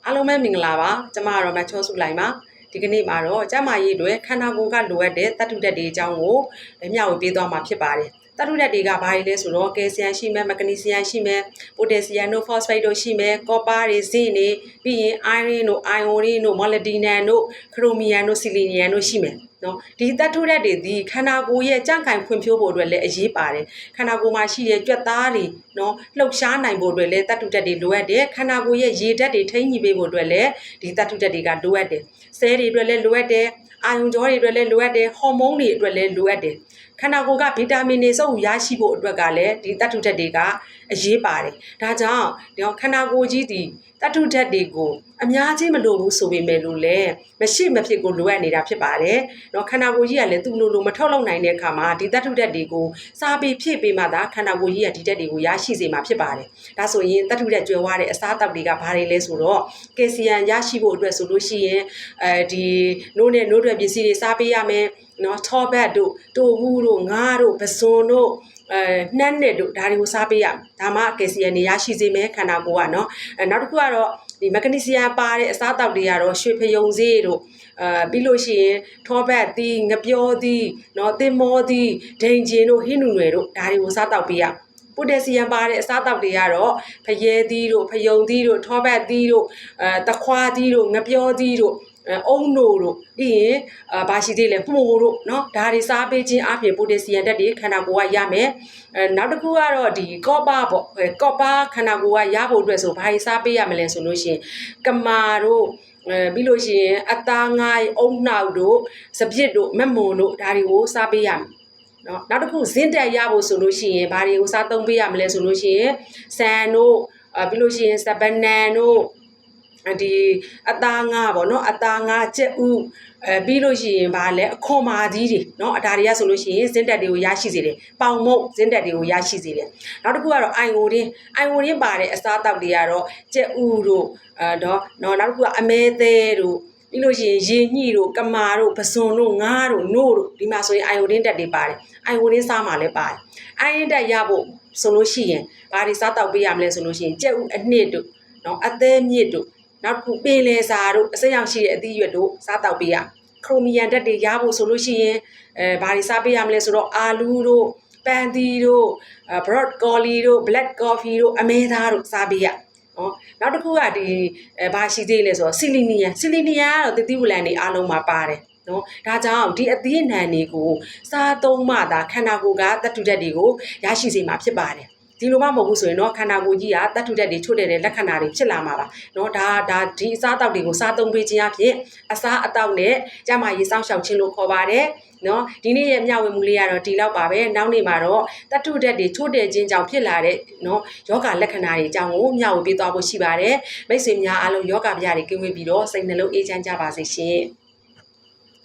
အားလုံးပဲမင်္ဂလာပါကျမကတော့မချောစုလိုက်ပါဒီကနေ့မှာတော့ကျမရေးတွေခန္ဓာကိုယ်ကလိုအပ်တဲ့တတ္ထုဓာတ်တွေအကြောင်းကိုမျှဝေပေးသွားမှာဖြစ်ပါတယ်တတ္ထုဓာတ်တွေကဘာတွေလဲဆိုတော့ကယ်လ်ဆီယမ်ရှိမယ်မက်ဂနီဆီယမ်ရှိမယ်ပိုတက်ဆီယမ်တို့ဖော့စဖိတ်တို့ရှိမယ်ကောပါတွေဇင်းတွေပြီးရင်အိုင်ရင်းတို့အိုင်အိုရင်းတို့မော်လဒီနန်တို့ခရိုမီယမ်တို့ဆီလီနီယမ်တို့ရှိမယ်နော်ဒီတတ္ထုဓာတ်တွေဒီခန္ဓာကိုယ်ရဲ့ကြန့်ခိုင်ဖွံ့ဖြိုးဖို့အတွက်လည်းအရေးပါတယ်ခန္ဓာကိုယ်မှာရှိတဲ့ကြွက်သားတွေနော်လှုပ်ရှားနိုင်ဖို့အတွက်လည်းတတ္ထုဓာတ်တွေလိုအပ်တယ်ခန္ဓာကိုယ်ရဲ့ရေဓာတ်တွေထိန်းညှိပေးဖို့အတွက်လည်းဒီတတ္ထုဓာတ်တွေကလိုအပ်တယ်ဆဲတွေအတွက်လည်းလိုအပ်တယ်အာယုံကြောတွေအတွက်လည်းလိုအပ်တယ်ဟော်မုန်းတွေအတွက်လည်းလိုအပ်တယ်ခန္ဓာကိုယ်ကဗီတာမင်တွေစုပ်ရရှိဖို့အတွက်ကလည်းဒီတတ္ထုဓာတ်တွေကအရေးပါတယ်ဒါကြောင့်ဒီခန္ဓာကိုယ်ကြီးဒီတတ္ထုဓာတ်တွေကိုအများကြီးမလိုဘူးဆိုပေမဲ့လို့လည်းမရှိမဖြစ်ကိုလိုအပ်နေတာဖြစ်ပါတယ်เนาะခန္ဓာကိုယ်ကြီးကလည်းသူ့လိုမထုတ်လုပ်နိုင်တဲ့အခါမှာဒီတတ္ထုဓာတ်တွေကိုစားပြီးဖြည့်ပေးမှသာခန္ဓာကိုယ်ကြီးကဒီဓာတ်တွေကိုရရှိစေမှာဖြစ်ပါတယ်ဒါဆိုရင်တတ္ထုဓာတ်ကျွဲဝတဲ့အစားအသောက်တွေကဘာတွေလဲဆိုတော့ကယ်လ်ဆီယမ်ရရှိဖို့အတွက်ဆိုလို့ရှိရင်ဒီနို့နဲ့နို့ထွက်ပစ္စည်းတွေစားပေးရမယ်เนาะထောဘတ်တို့တိုဟူးတို့ငါးတို့ပဇွန်တို့နှမ်းနဲ့တို့ဒါတွေကိုစားပေးရဒါမှကယ်လ်ဆီယမ်တွေရရှိစေမယ်ခန္ဓာကိုယ်ကเนาะနောက်တစ်ခုကတော့ဒီမက်ဂနီဆီယမ်ပါတဲ့အစားအသောက်တွေကတော့ရွှေဖယုံစေးတို့ပြီးလို့ရှိရင်ထောဘတ်သီးငပြောသီးเนาะသင်မောသီးဒိန်ဂျင်တို့ဟင်းနူနွယ်တို့ဒါတွေကိုစားတောက်ပေးရပိုတက်ဆီယမ်ပါတဲ့အစားအသောက်တွေကတော့ဖရဲသီးတို့ဖယုံသီးတို့ထောဘတ်သီးတို့တခွာသီးတို့ငပြောသီးတို့အုံနိုတို့ပြီးရင်ဘာရှိသေးလဲမှုတို့เนาะဒါတွေစားပေးခြင်းအပြင်ပိုတက်ဆီယမ်ဓာတ်တွေခန္ဓာကိုယ်ကရမယ်နောက်တစ်ခုကတော့ဒီကောပါပေါ့ကောပါခန္ဓာကိုယ်ကရဖို့အတွက်ဆိုဘာတွေစားပေးရမလဲဆိုလို့ရှိရင်ကမာတို့ပြီးလို့ရှိရင်အသားငါးအုံနှောက်တို့စပစ်တို့မက်မွန်တို့ဒါတွေကိုစားပေးရမယ်နော်နောက်တစ်ခုဇင်းတက်ရဖို့ဆိုလို့ရှိရင်ဘာတွေကိုစားသုံးပေးရမလဲဆိုလို့ရှိရင်ဆန်တို့ပြီးလို့ရှိရင်စပနန်တို့ဒီအသားငါးပေါ့နော်အသားငါးကြက်ဥပြီးလို့ရှိရင်ဗာလဲအခွန်မာကြီးတွေเนาะဒါတွေကဆိုလို့ရှိရင်ဇင်းတက်တွေကိုရရှိစေတယ်ပေါင်မုတ်ဇင်းတက်တွေကိုရရှိစေတယ်နောက်တစ်ခုကတော့အိုင်ဝိုရင်းပါတဲ့အစားအသောက်တွေကတော့ကြက်ဥတို့တော့နောက်တစ်ခုကအမဲသေးတို့ပြီးလို့ရှိရင်ရေညှိတို့ကမာတို့ပဇွန်တို့ငါးတို့နို့တို့ဒီမှာဆိုရင်အိုင်ဝိုရင်းတက်တွေပါတယ်အိုင်ဝိုရင်းစားမှာလည်းပါတယ်အိုင်ရင်းတက်ရဖို့ဆိုလို့ရှိရင်ဘာတွေစားတောက်ပေးရမလဲဆိုလို့ရှိရင်ကြက်ဥအနှစ်တို့เนาะအသေးမြစ်တို့နောက်တစ်ခုပင်လေစာတို့အစိမ်းရောင်ရှိတဲ့အသီးရွက်တို့စားတောက်ပေးရခရိုမီယမ်ဓာတ်တွေရဖို့ဆိုလို့ရှိရင်ဘာတွေစားပေးရမလဲဆိုတော့အာလူးတို့ပန်သီတို့ဘရော့ကော်လီတို့ဘလက်ကော်ဖီတို့အမဲသားတို့စားပေးရနော်နောက်တစ်ခုကဒီဘာရှိသေးလဲဆိုတော့ဆီလီနီယမ်ကတော့တတိဝလန်တွေအားလုံးမှာပါတယ်နော်ဒါကြောင့်ဒီအသီးအနှံတွေကိုစားသုံးမှသာခန္ဓာကိုယ်ကတတ္ထုဓာတ်တွေကိုရရှိစေမှာဖြစ်ပါတယ်ဒီလိုမှမဟုတ်ဘူးဆိုရင်တော့ခန္ဓာကိုယ်ကြီးကတတ္ထုဓာတ်တွေချွတ်တဲ့လက္ခဏာတွေဖြစ်လာမှာပါเนาะဒါဒီအစားအသောက်တွေကိုစားသုံးပေးခြင်းအပြင်အစားအသောက်နဲ့ကျန်းမာရေးစောင့်ရှောက်ခြင်းလို့ခေါ်ပါတယ်เนาะဒီနေ့ရဲ့မျှဝေမှုလေးကတော့ဒီလောက်ပါပဲနောက်နေ့မှာတော့တတ္ထုဓာတ်တွေချွတ်တဲ့ခြင်းကြောင့်ဖြစ်လာတဲ့เนาะယောဂလက္ခဏာတွေအကြောင်းကိုမျှဝေပေးသွားဖို့ရှိပါတယ်မိတ်ဆွေများအားလုံးယောဂဗျာတွေကင်းဝေးပြီးတော့စိတ်နှလုံးအေးချမ်းကြပါစေရှင်